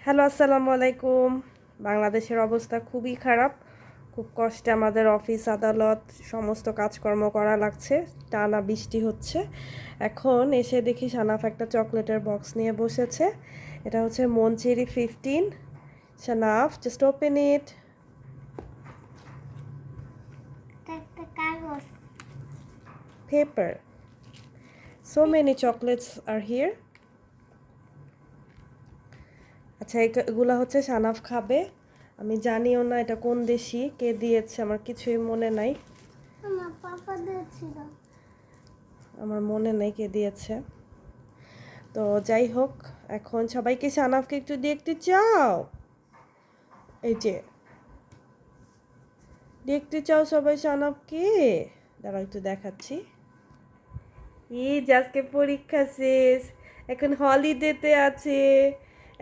Hello, আসসালামু আলাইকুম। বাংলাদেশের অবস্থা খুবই খারাপ। খুব কষ্টে আমাদের অফিস আদালত সমস্ত কাজকর্ম করা লাগছে। টানা বৃষ্টি হচ্ছে। এখন এসে দেখি সানাফ একটা চকলেটের বক্স নিয়ে বসেছে। এটা হচ্ছে মনচেরি 15। Sanaf, just open it. একটা কাগজ। Paper. So many chocolates are here. আচ্ছা, এগুলা হচ্ছে সানাফ খাবে। আমি জানিও না এটা কোন দেশি, কে দিয়েছে আমার কিছুই মনে নাই। আমার পাপা দিয়েছিল। আমার মনে নেই কে দিয়েছে। তো যাই হোক, এখন সবাইকে সানাফকে একটু দেখতে চাও? এই যে দেখতে চাও সবাই সানাফকে? দাঁড়াও একটু দেখাচ্ছি। এই যে আজকে পরীক্ষা শেষ, এখন হলিডেতে আছে।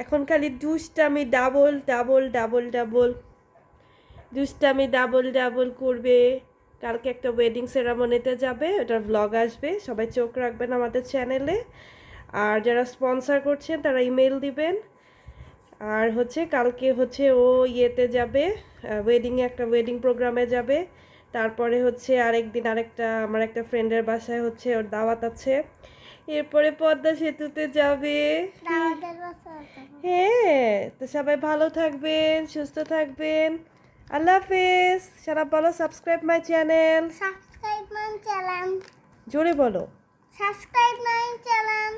এখন খালি দুষ্টামি ডাবল ডাবল ডাবল ডাবল দুষ্টামি ডাবল ডাবল করবে। কালকে একটা ওয়েডিং সেরামনিতে যাবে, ওটার ব্লগ আসবে, সবাই চোখ রাখবেন আমাদের চ্যানেলে। আর যারা স্পন্সর করছেন তারা ইমেল দিবেন। আর হচ্ছে কালকে হচ্ছে ও ইয়েতে যাবে, একটা ওয়েডিং প্রোগ্রামে যাবে। তারপরে হচ্ছে আরেকদিন আমার একটা ফ্রেন্ডের বাসায় হচ্ছে ওর দাওয়াত আছে। এরপরে পদ্মা সেতুতে যাবে। হ্যাঁ, তো সবাই ভালো থাকবেন, সুস্থ থাকবেন। আল্লাহ হাফেজ। সারা বলো, subscribe my channel. Subscribe my channel. জোরে বলো। Subscribe my channel.